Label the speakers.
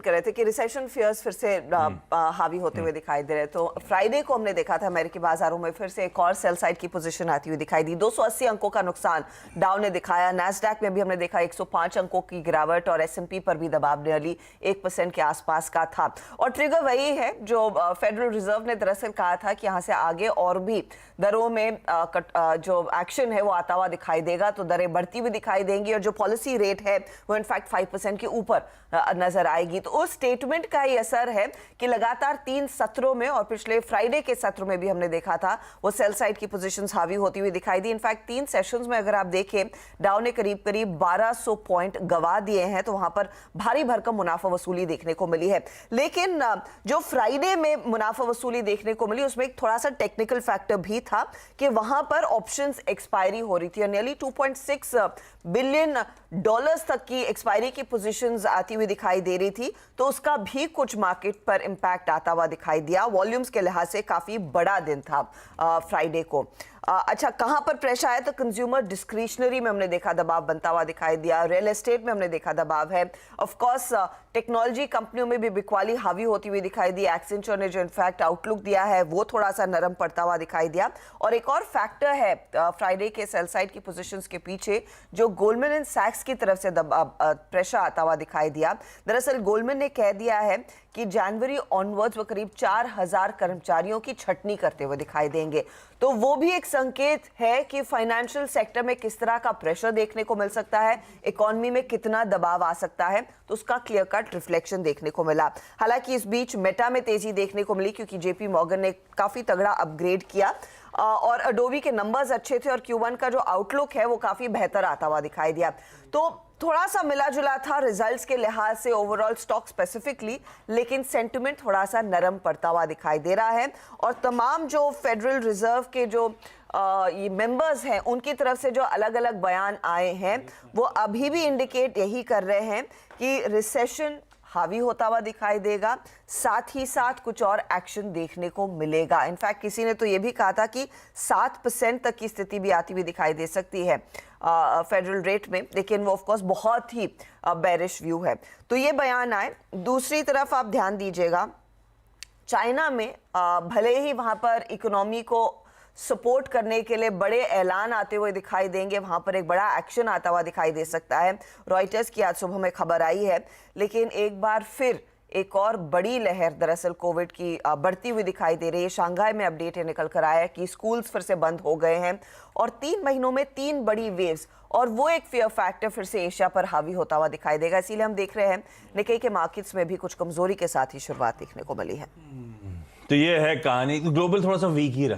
Speaker 1: कर रहे थे कि रिसेशन फियर्स फिर से हावी होते हुए दिखाई दे रहे। तो फ्राइडे को हमने देखा था अमेरिकी बाजारों में फिर से एक और सेल साइड की पोजीशन आती हुई दिखाई दी। 280 अंकों का नुकसान डाउ ने दिखाया। नैस्डैक में भी हमने देखा 105 अंकों की गिरावट और S&P पर भी दबाव नियरली 1% के आसपास का था। और ट्रिगर वही है जो फेडरल रिजर्व ने दरअसल कहा था कि यहाँ से आगे और भी दरों में जो एक्शन है वो आता हुआ दिखाई देगा, तो दरें बढ़ती हुई दिखाई देंगी और जो पॉलिसी रेट है वो इनफैक्ट 5% के ऊपर नजर आएगी। तो उस स्टेटमेंट का ही असर है कि लगातार 3 सत्रों में और पिछले फ्राइडे के सत्र में भी हमने देखा था वो सेल साइड की पोजीशंस हावी होती हुई दिखाई दी। इनफैक्ट 3 सेशंस में अगर आप देखें डाउ ने करीब 1200 पॉइंट गवा दिए हैं, तो वहां पर भारी भरकम मुनाफा वसूली देखने को मिली है। लेकिन जो फ्राइडे में मुनाफा वसूली देखने को मिली उसमें एक थोड़ा सा टेक्निकल फैक्टर भी था कि वहां पर ऑप्शंस एक्सपायरी हो रही थी और नियरली $2.6 बिलियन तक की एक्सपायरी की पोजीशंस आती हुई दिखाई दे रही थी। तो उसका भी कुछ मार्केट पर इंपैक्ट आता हुआ दिखाई दिया। वॉल्यूम्स के लिहाज से काफी बड़ा दिन था फ्राइडे को। अच्छा, कहां पर प्रेशर आया तो कंज्यूमर डिस्क्रिशनरी में हमने देखा दबाव बनता हुआ दिखाई दिया। रियल एस्टेट में हमने देखा दबाव है। ऑफ कोर्स टेक्नोलॉजी कंपनियों में भी बिकवाली हावी होती हुई दिखाई दी। एक्सेंचर ने जो इनफैक्ट आउटलुक दिया है वो थोड़ा सा नरम पड़ता हुआ दिखाई दिया। और एक और फैक्टर है फ्राइडे के सेल साइड की पोजीशंस के पीछे जो गोल्डमैन एंड सैक्स की तरफ से प्रेशर आता हुआ दिखाई दिया। दरअसल गोल्डमैन ने कह दिया है कि जनवरी ऑनवर्ड्स वो करीब 4000 कर्मचारियों की छटनी करते हुए दिखाई देंगे। तो वो भी एक संकेत है कि फाइनेंशियल सेक्टर में किस तरह का प्रेशर देखने को मिल सकता है, इकोनॉमी में कितना दबाव आ सकता है, तो उसका क्लियर कट रिफ्लेक्शन देखने को मिला। हालांकि इस बीच मेटा में तेजी देखने को मिली क्योंकि जेपी मॉर्गन ने काफी तगड़ा अपग्रेड किया और अडोबी के नंबर्स अच्छे थे और Q1 का जो आउटलुक है वो काफी बेहतर आता हुआ दिखाई दिया। तो थोड़ा सा मिला जुला था रिजल्ट्स के लिहाज से ओवरऑल स्टॉक स्पेसिफिकली, लेकिन सेंटिमेंट थोड़ा सा नरम पड़ता हुआ दिखाई दे रहा है। और तमाम जो फेडरल रिजर्व के जो ये मेंबर्स हैं उनकी तरफ से जो अलग अलग बयान आए हैं वो अभी भी इंडिकेट यही कर रहे हैं कि रिसेशन हावी होता हुआ दिखाई देगा, साथ ही साथ कुछ और एक्शन देखने को मिलेगा। इनफैक्ट किसी ने तो ये भी कहा था कि 7% तक की स्थिति भी आती हुई दिखाई दे सकती है फेडरल रेट में, लेकिन वो ऑफ कोर्स बहुत ही बेरिश व्यू है। तो ये बयान आए। दूसरी तरफ आप ध्यान दीजिएगा, चाइना में भले ही वहां पर इकोनॉमी को सपोर्ट करने के लिए बड़े ऐलान आते हुए दिखाई देंगे, वहां पर एक बड़ा एक्शन आता हुआ दिखाई दे सकता है। रॉयटर्स की आज सुबह में खबर आई है, लेकिन एक बार फिर एक और बड़ी लहर दरअसल कोविड की बढ़ती हुई दिखाई दे रही है। शंघाई में अपडेट निकल कर आया कि स्कूल्स फिर से बंद हो गए हैं और 3 महीनों में 3 बड़ी वेव्स, और वो एक फियर फैक्टर फिर से एशिया पर हावी होता हुआ दिखाई देगा। इसीलिए हम देख रहे हैं निक्केई के मार्केट्स में भी कुछ कमजोरी के साथ ही शुरुआत देखने को मिली है।
Speaker 2: तो ये है कहानी। ग्लोबल थोड़ा सा वीक ही रखा